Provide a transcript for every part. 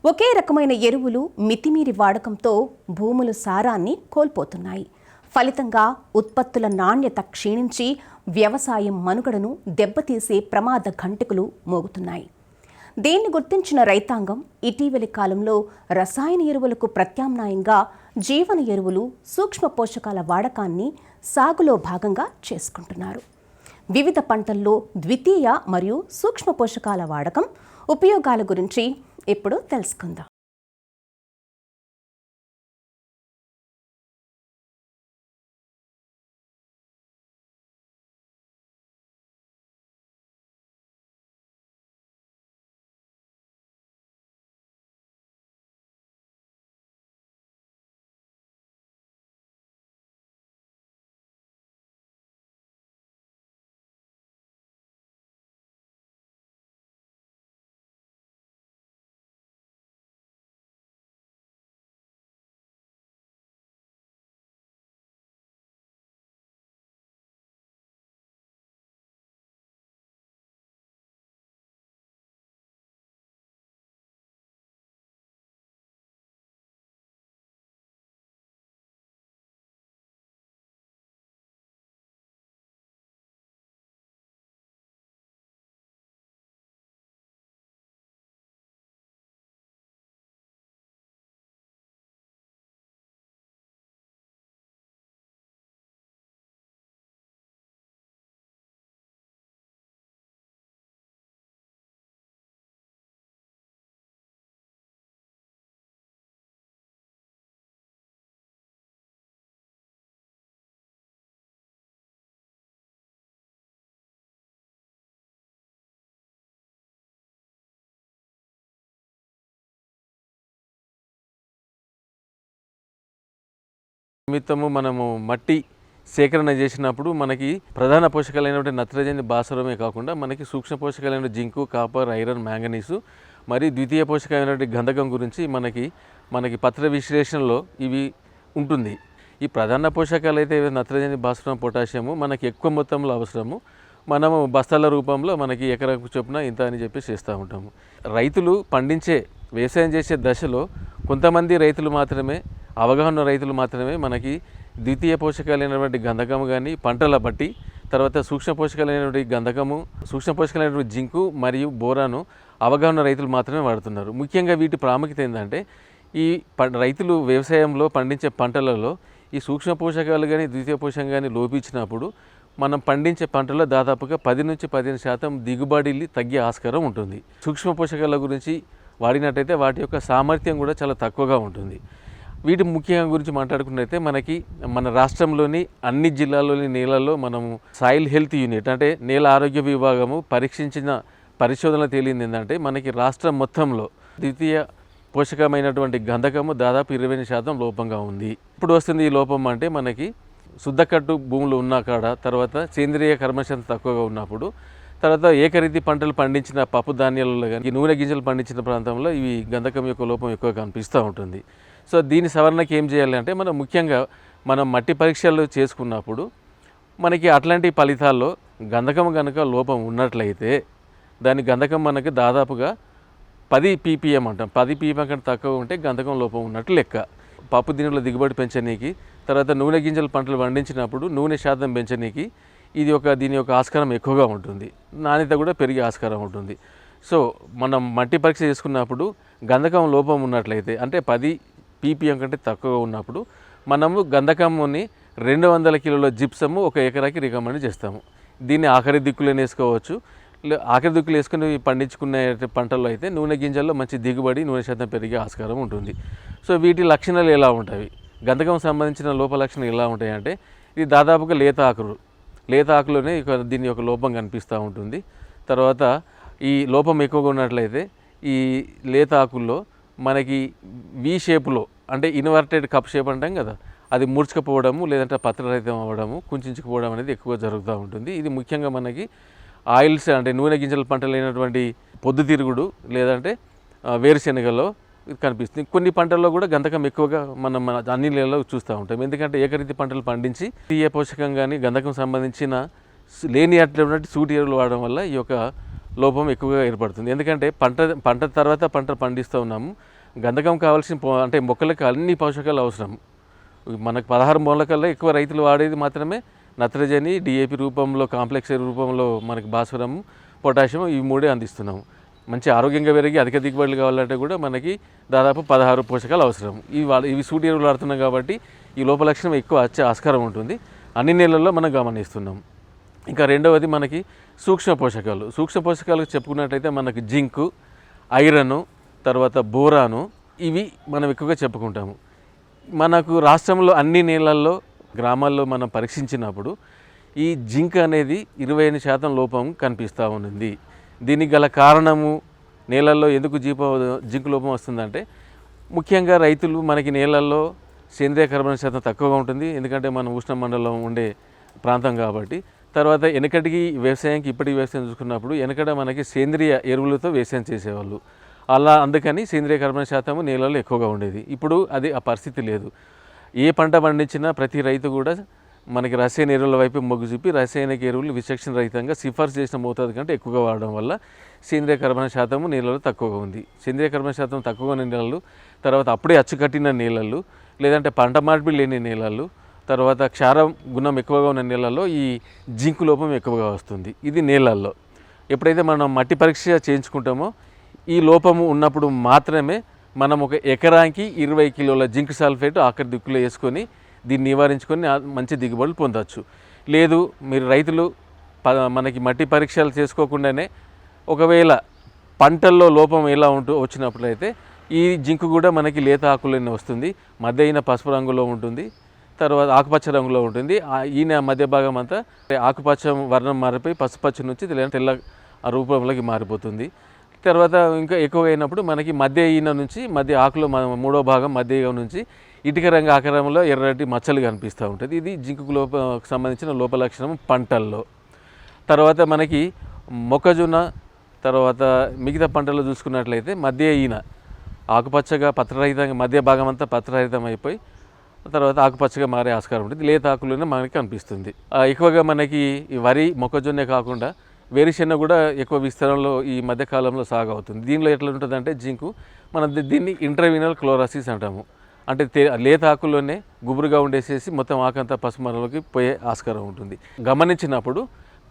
ఒకే రకమైన ఎరువులు మితిమీరి వాడకంతో భూముల సారాన్ని కోల్పోతున్నాయి. ఫలితంగా ఉత్పత్తుల నాణ్యత క్షీణించి వ్యవసాయం మనుగడను దెబ్బతీసే ప్రమాద ఘంటికలు మోగుతున్నాయి. దీన్ని గుర్తించిన రైతాంగం ఇటీవలి కాలంలో రసాయన ఎరువులకు ప్రత్యామ్నాయంగా జీవన ఎరువులు, సూక్ష్మ పోషకాల వాడకాన్ని సాగులో భాగంగా చేసుకుంటున్నారు. వివిధ పంటల్లో ద్వితీయ మరియు సూక్ష్మ పోషకాల వాడకం, ఉపయోగాల గురించి ఇప్పుడు తెలుసుకుందాం. నిమిత్తము మనము మట్టి సేకరణ చేసినప్పుడు మనకి ప్రధాన పోషకాలైనటువంటి నత్రజని, భాస్వరమే కాకుండా మనకి సూక్ష్మ పోషకాలైన జింకు, కాపర్, ఐరన్, మ్యాంగనీసు మరియు ద్వితీయ పోషకమైనటువంటి గంధకం గురించి మనకి పత్ర విశ్లేషణలో ఇవి ఉంటుంది. ఈ ప్రధాన పోషకాలు అయితే నత్రజని, భాస్వరం, పొటాషియము మనకి ఎక్కువ మొత్తంలో అవసరము. మనము బస్తాల రూపంలో మనకి ఎకరాకు చొప్పున ఇంత అని చెప్పి చేస్తూ ఉంటాము. రైతులు వ్యవసాయం చేసే దశలో కొంతమంది రైతులు మాత్రమే, అవగాహన రైతులు మాత్రమే మనకి ద్వితీయ పోషకాలైనటువంటి గంధకము కానీ పంటల బట్టి, తర్వాత సూక్ష్మ పోషకాలైనటువంటి గంధకము, సూక్ష్మ పోషకాలైనటువంటి జింకు మరియు బోరాను అవగాహన రైతులు మాత్రమే వాడుతున్నారు. ముఖ్యంగా వీటి ప్రాముఖ్యత ఏంటంటే ఈ రైతులు వ్యవసాయంలో పండించే పంటలలో ఈ సూక్ష్మ పోషకాలు కానీ ద్వితీయ పోషకం కానీ లోపించినప్పుడు మనం పండించే పంటలో దాదాపుగా 10 నుంచి 15% దిగుబడి తగ్గే ఆస్కారం ఉంటుంది. సూక్ష్మ పోషకాల గురించి వాడినట్టయితే వాటి యొక్క సామర్థ్యం కూడా చాలా తక్కువగా ఉంటుంది. వీటి ముఖ్యంగా గురించి మాట్లాడుకున్నట్లయితే మన రాష్ట్రంలోని అన్ని జిల్లాల్లోని నేలల్లో మనము సాయిల్ హెల్త్ యూనిట్ అంటే నేల ఆరోగ్య విభాగము పరీక్షించిన పరిశోధనలో తేలింది ఏంటంటే మనకి రాష్ట్రం మొత్తంలో ద్వితీయ పోషకమైనటువంటి గంధకము దాదాపు 20% లోపంగా ఉంది. ఇప్పుడు వస్తుంది ఈ లోపం అంటే మనకి శుద్ధకట్టు భూములు ఉన్న కాడ, తర్వాత సేంద్రియ కర్మశక్తి తక్కువగా ఉన్నప్పుడు, తర్వాత ఏకరీతి పంటలు పండించిన పప్పు ధాన్యాలలో కానీ నూనె గింజలు పండించిన ప్రాంతంలో ఇవి గంధకం యొక్క లోపం ఎక్కువ కనిపిస్తూ ఉంటుంది. సో దీని సవరణకి ఏం చేయాలి అంటే ముఖ్యంగా మనం మట్టి పరీక్షలు చేసుకున్నప్పుడు మనకి అట్లాంటి ఫలితాల్లో గంధకం కనుక లోపం ఉన్నట్లయితే దాని గంధకం మనకి దాదాపుగా 10 ppm అంటాం. 10 ppm కంటే తక్కువ ఉంటే గంధకం లోపం ఉన్నట్టు లెక్క. పప్పు దినుల దిగుబడి పెంచనీకి, తర్వాత నూనె గింజల పంటలు పండించినప్పుడు నూనె శాతం పెంచనీకి దీని యొక్క ఆస్కారం ఎక్కువగా ఉంటుంది. నాణ్యత కూడా పెరిగే ఆస్కారం ఉంటుంది. సో మనం మట్టి పరీక్ష చేసుకున్నప్పుడు గంధకం లోపం ఉన్నట్లయితే అంటే 10 ppm కంటే తక్కువగా ఉన్నప్పుడు మనము గంధకముని 200 కిలోల జిప్సము ఒక ఎకరాకి రికమెండ్ చేస్తాము. దీన్ని ఆఖరి దిక్కులను వేసుకోవచ్చు. ఆఖరి దిక్కులు వేసుకుని పండించుకునే పంటల్లో అయితే నూనె గింజల్లో మంచి దిగుబడి, నూనె శాతం పెరిగే ఆస్కారం ఉంటుంది. సో వీటి లక్షణాలు ఎలా ఉంటాయి, గంధకం సంబంధించిన లోప లక్షణాలు ఎలా ఉంటాయంటే ఇది దాదాపుగా లేత ఆకులోనే దీని యొక్క లోపం కనిపిస్తూ ఉంటుంది. తర్వాత ఈ లోపం ఎక్కువగా ఉన్నట్లయితే ఈ లేత ఆకుల్లో మనకి వి షేపులో అంటే ఇన్వర్టెడ్ కప్ షేప్ అంటాం కదా, అది ముడుచుకుపోవడము లేదంటే పత్రరహితం అవ్వడము, కుంచుకుపోవడం అనేది ఎక్కువగా జరుగుతూ ఉంటుంది. ఇది ముఖ్యంగా మనకి ఆయిల్స్ అంటే నూనె గింజల పంటలైనటువంటి పొద్దుతిరుగుడు లేదంటే వేరుశెనగలో కనిపిస్తుంది. కొన్ని పంటల్లో కూడా గంధకం ఎక్కువగా మనం అన్ని నెలల్లో చూస్తూ ఉంటాం. ఎందుకంటే ఏకరీతి పంటలు పండించి ద్వితీయ పోషకం కానీ గంధకం సంబంధించిన లేని అటువంటి సూటి ఎరువులు వాడడం వల్ల ఈ యొక్క లోపం ఎక్కువగా ఏర్పడుతుంది. ఎందుకంటే పంట తర్వాత పంట పండిస్తూ ఉన్నాము, గంధకం కావాల్సిన అంటే మొక్కలకు అన్ని పోషకాలు అవసరం. మనకు 16 మూలకల్లా ఎక్కువ రైతులు వాడేది మాత్రమే నత్రజని, డిఏపి రూపంలో, కాంప్లెక్స్ రూపంలో మనకి భాస్వరం, పొటాషియం ఈ మూడే అందిస్తున్నాము. మంచి ఆరోగ్యంగా పెరిగి అధిక దిగుబడులు కావాలంటే కూడా మనకి దాదాపు 16 పోషకాలు అవసరం. ఇవి సూటి ఎరువులు వాడుతున్నాం కాబట్టి ఈ లోపలక్షణం ఎక్కువ వచ్చే ఆస్కారం ఉంటుంది. అన్ని నెలల్లో మనం గమనిస్తున్నాం. ఇంకా రెండవది మనకి సూక్ష్మ పోషకాలు. సూక్ష్మ పోషకాలు చెప్పుకున్నట్టయితే మనకి జింకు, ఐరను, తర్వాత బోరాను, ఇవి మనం ఎక్కువగా చెప్పుకుంటాము. మనకు రాష్ట్రంలో అన్ని నేలల్లో, గ్రామాల్లో మనం పరీక్షించినప్పుడు ఈ జింక్ అనేది 25% లోపం కనిపిస్తూ ఉంది. దీనికి గల కారణము నేలల్లో ఎందుకు జింక్ లోపం వస్తుందంటే ముఖ్యంగా రైతులు మనకి నేలల్లో సేంద్రియ కర్బన శాతం తక్కువగా ఉంటుంది. ఎందుకంటే మనం ఉష్ణమండలం ఉండే ప్రాంతం కాబట్టి. తర్వాత వెనకటికి వ్యవసాయానికి ఇప్పటికి వ్యవసాయం చూసుకున్నప్పుడు వెనకట మనకి సేంద్రియ ఎరువులతో వ్యవసాయం చేసేవాళ్ళు. అందుకని సేంద్రియ కర్బన శాతము నేలలో ఎక్కువగా ఉండేది. ఇప్పుడు ఆ పరిస్థితి లేదు. ఏ పంట పండించినా ప్రతి రైతు కూడా మనకి రసాయన ఎరువుల వైపు మొగ్గు చూపి రసాయనిక ఎరువులు విచక్షణ రహితంగా సిఫార్సు చేసిన మోతాదు కంటే ఎక్కువగా వాడడం వల్ల సేంద్రియ కర్బన శాతము నేలలో తక్కువగా ఉంది. సేంద్రియ కర్బన శాతం తక్కువగా ఉన్న నేలలు, తర్వాత అప్పుడే అచ్చుకట్టిన నేలలు, లేదంటే పంట మార్పిడి లేని నేలలు, తర్వాత క్షారం గుణం ఎక్కువగా ఉన్న నేలల్లో ఈ జింకు లోపం ఎక్కువగా వస్తుంది. ఇది నేలల్లో. ఎప్పుడైతే మనం మట్టి పరీక్ష చేయించుకుంటామో ఈ లోపము ఉన్నప్పుడు మాత్రమే మనం ఒక ఎకరానికి 20 కిలోల జింక్ సల్ఫేట్ ఆఖరి దిక్కులో వేసుకొని దీన్ని నివారించుకొని మంచి దిగుబడులు పొందవచ్చు. లేదు మీరు రైతులు మనకి మట్టి పరీక్షలు చేసుకోకుండానే ఒకవేళ పంటల్లో లోపం ఎలా వచ్చినప్పుడైతే ఈ జింకు కూడా మనకి లేత ఆకులనే వస్తుంది. మధ్య అయిన పసుపు రంగులో ఉంటుంది, తర్వాత ఆకుపచ్చ రంగులో ఉంటుంది. ఈయన మధ్య భాగం అంతా ఆకుపచ్చ వర్ణం మారిపోయి పసుపచ్చ నుంచి తెల్ల రూపంలోకి మారిపోతుంది. తర్వాత ఇంకా ఎక్కువగా అయినప్పుడు మనకి మధ్య ఈయన నుంచి మధ్య ఆకులో మూడో భాగం మధ్య నుంచి ఇటుక రంగు ఆకారంలో ఎర్రటి మచ్చలు కనిపిస్తూ ఉంటుంది. ఇది జింకు సంబంధించిన లోపలక్షణం పంటల్లో. తర్వాత మనకి మొక్కజొన్న, తర్వాత మిగతా పంటలు చూసుకున్నట్లయితే మధ్య ఈయన ఆకుపచ్చగా పత్రరహితంగా మధ్య భాగం అంతా పత్రరహితం అయిపోయి తర్వాత ఆకుపచ్చగా మారే ఆస్కారం ఉంటుంది. లేత ఆకులోనే మనకి కనిపిస్తుంది. ఎక్కువగా మనకి ఈ వరి, మొక్కజొన్నే కాకుండా వేరుశెనగ కూడా ఎక్కువ విస్తరణలో ఈ మధ్యకాలంలో సాగు అవుతుంది. దీనిలో ఎట్లా ఉంటుందంటే జింకు మనం దీన్ని ఇంట్రావీనల్ క్లోరోసిస్ అంటాము. అంటే లేత ఆకుల్లోనే గుబురుగా ఉండేసేసి మొత్తం ఆకంతా పసుమరలోకి పోయే ఆస్కారం ఉంటుంది. గమనించినప్పుడు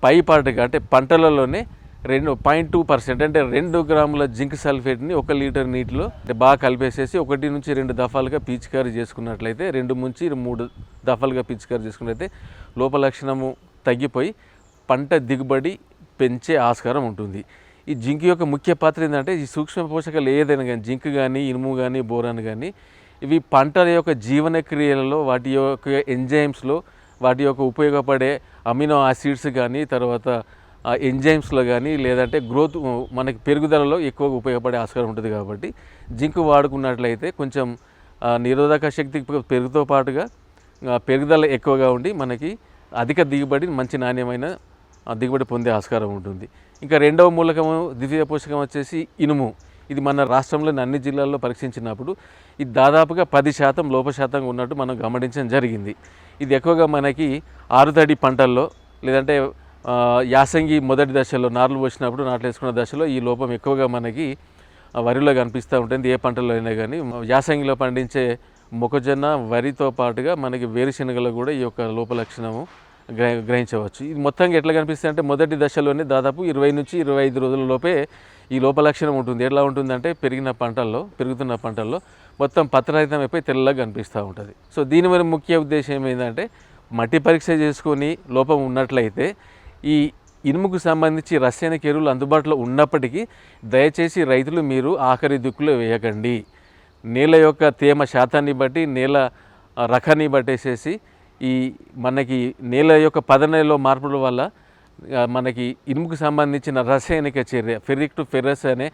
పైపాటుగా అంటే పంటలలోనే 2.2% అంటే 2 గ్రాముల జింక్ సల్ఫేట్ని 1 లీటర్ నీటిలో బాగా కలిపేసేసి 1 నుంచి 2 దఫాలుగా పిచికారీ చేసుకున్నట్లయితే 2 నుంచి 3 దఫాలుగా పిచికారీ చేసుకున్నట్లయితే లోపలక్షణము తగ్గిపోయి పంట దిగుబడి పెంచే ఆస్కారం ఉంటుంది. ఈ జింక్ యొక్క ముఖ్య పాత్ర ఏంటంటే ఈ సూక్ష్మ పోషకాలు ఏదైనా కానీ జింక్ కానీ, ఇనుము కానీ, బోరాన్ కానీ ఇవి పంటల యొక్క జీవన క్రియలలో వాటి యొక్క ఎంజైమ్స్లో వాటి యొక్క ఉపయోగపడే అమినో యాసిడ్స్ కానీ, తర్వాత ఎంజైమ్స్లో కానీ, లేదంటే గ్రోత్ మనకి పెరుగుదలలో ఎక్కువగా ఉపయోగపడే ఆస్కారం ఉంటుంది. కాబట్టి జింక్ వాడుకున్నట్లయితే కొంచెం నిరోధక శక్తి పెరుగుతో పాటుగా పెరుగుదల ఎక్కువగా ఉండి మనకి అధిక దిగుబడి, మంచి నాణ్యమైన దిగుబడి పొందే ఆస్కారం ఉంటుంది. ఇంకా రెండవ మూలకము ద్వితీయ పోషకం వచ్చేసి ఇనుము. ఇది మన రాష్ట్రంలోని అన్ని జిల్లాల్లో పరీక్షించినప్పుడు ఇది దాదాపుగా 10% లోపశాతంగా ఉన్నట్టు మనం గమనించడం జరిగింది. ఇది ఎక్కువగా మనకి ఆరుతడి పంటల్లో, లేదంటే యాసంగి మొదటి దశలో నార్లు పోసినప్పుడు నాట్లు వేసుకున్న దశలో ఈ లోపం ఎక్కువగా మనకి వరిలో కనిపిస్తూ ఉంటుంది. ఏ పంటలో అయినా కానీ యాసంగిలో పండించే మొక్కజొన్న, వరితో పాటుగా మనకి వేరుశెనగలో కూడా ఈ యొక్క లోపలక్షణము గ్రహించవచ్చు. ఇది మొత్తంగా ఎట్లా కనిపిస్తుంది అంటే మొదటి దశలోనే దాదాపు 20 నుంచి 25 రోజుల లోపే ఈ లోపలక్షణం ఉంటుంది. ఎట్లా ఉంటుందంటే పెరుగుతున్న పంటల్లో మొత్తం పత్రరహితం అయిపోయి తెల్లగా కనిపిస్తూ ఉంటుంది. సో దీని మరి ముఖ్య ఉద్దేశం ఏంటంటే మట్టి పరీక్ష చేసుకొని లోపం ఉన్నట్లయితే ఈ ఇనుముకు సంబంధించి రసాయనిక ఎరువులు అందుబాటులో ఉన్నప్పటికీ దయచేసి రైతులు మీరు ఆఖరి దిక్కులో వేయకండి. నేల యొక్క తేమ శాతాన్ని బట్టి, నేల రకాన్ని బట్టేసేసి ఈ మనకి నేల యొక్క పదనలో మార్పుల వల్ల మనకి ఇనుముకు సంబంధించిన రసాయనిక చర్య ఫెర్రిక్ టు ఫెర్రస్ అనే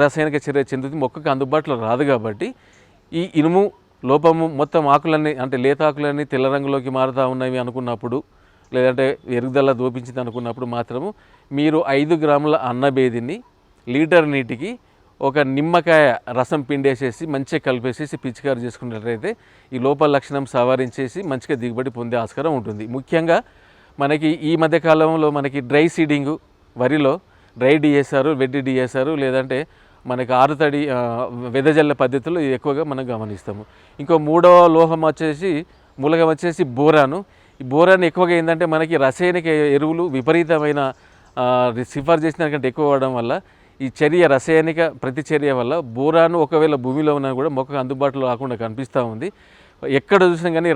రసాయనిక చర్య చెందుతుంది. మొక్కకు అందుబాటులో రాదు. కాబట్టి ఈ ఇనుము లోపము మొత్తం ఆకులన్నీ అంటే లేత ఆకులన్నీ తెల్ల రంగులోకి మారుతూ ఉన్నవి అనుకున్నప్పుడు, లేదంటే ఎరుగుదల దోపించింది అనుకున్నప్పుడు మాత్రము మీరు 5 గ్రాముల అన్నబేదిని లీటర్ నీటికి ఒక నిమ్మకాయ రసం పిండేసేసి మంచిగా కలిపేసేసి పిచికారి చేసుకున్నట్లయితే ఈ లోపల లక్షణం సవరించేసి మంచిగా దిగుబడి పొందే ఆస్కారం ఉంటుంది. ముఖ్యంగా మనకి ఈ మధ్యకాలంలో మనకి డ్రై సీడింగు వరిలో డ్రై డిఏసారు, వెడ్ డిఏసారు, లేదంటే మనకి ఆరుతడి వెదజల్ల పద్ధతులు ఎక్కువగా మనం గమనిస్తాము. ఇంకో మూడవ లోహం వచ్చేసి మూలకం వచ్చేసి బోరాను. ఈ బోరాన్ ఎక్కువగా ఏంటంటే మనకి రసాయనిక ఎరువులు విపరీతమైన సిఫార్సు చేసిన దానికంటే ఎక్కువ అవ్వడం వల్ల ఈ రసాయనిక ప్రతిచర్య వల్ల బోరాను ఒకవేళ భూమిలో ఉన్నా కూడా మొక్కకు అందుబాటులో రాకుండా కనిపిస్తూ ఉంది. ఎక్కడ చూసినా కానీ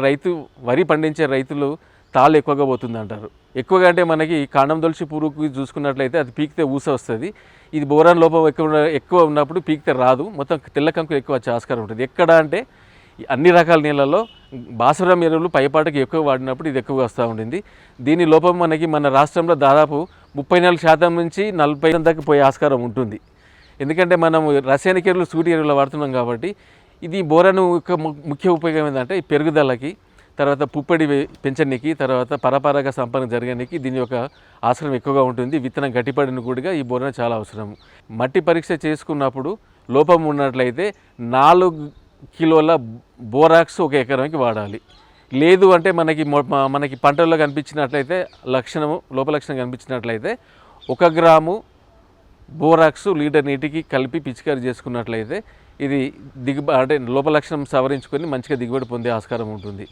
వరి పండించే రైతులు తాళ్ళు ఎక్కువగా పోతుంది అంటారు. ఎక్కువగా అంటే మనకి కాండం దొలిచి పురుగుకి చూసుకున్నట్లయితే అది పీకితే ఊస వస్తుంది. ఇది బోరాన్ లోపం ఎక్కువ ఉన్నప్పుడు పీకితే రాదు, మొత్తం తెల్ల కంకులు ఎక్కువ వచ్చే ఆస్కారం ఉంటుంది. ఎక్కడ అంటే అన్ని రకాల నీళ్ళల్లో భాస్వరం ఎరువులు పైపాటకి ఎక్కువ వాడినప్పుడు ఇది ఎక్కువగా వస్తూ ఉండింది. దీని లోపం మనకి మన రాష్ట్రంలో దాదాపు 34% నుంచి 40% దాకా పోయే ఆస్కారం ఉంటుంది. ఎందుకంటే మనం రసాయనిక ఎరువులు సూటి ఎరువులు వాడుతున్నాం కాబట్టి. ఇది బోరాను యొక్క ముఖ్య ఉపయోగం ఏంటంటే ఈ పెరుగుదలకి, తర్వాత పుప్పడి పెంచడానికి, తర్వాత పరపరాగ సంపర్కం జరగడానికి దీని యొక్క అవసరం ఎక్కువగా ఉంటుంది. విత్తనం గట్టిపడిన కూడా ఈ బోరాన్ చాలా అవసరం. మట్టి పరీక్ష చేసుకున్నప్పుడు లోపం ఉన్నట్లయితే 4 కిలోల బోరాక్స్ ఒక ఎకరానికి వాడాలి. లేదు అంటే మనకి పంటల్లో కనిపించినట్లయితే లోప లక్షణం కనిపించినట్లయితే 1 గ్రాము బోరాక్స్ లీటర్ నీటికి కలిపి పిచికారీ చేసుకున్నట్లయితే ఇది అంటే లోప లక్షణం సవరించుకొని మంచిగా దిగుబడి పొందే ఆస్కారం ఉంటుంది.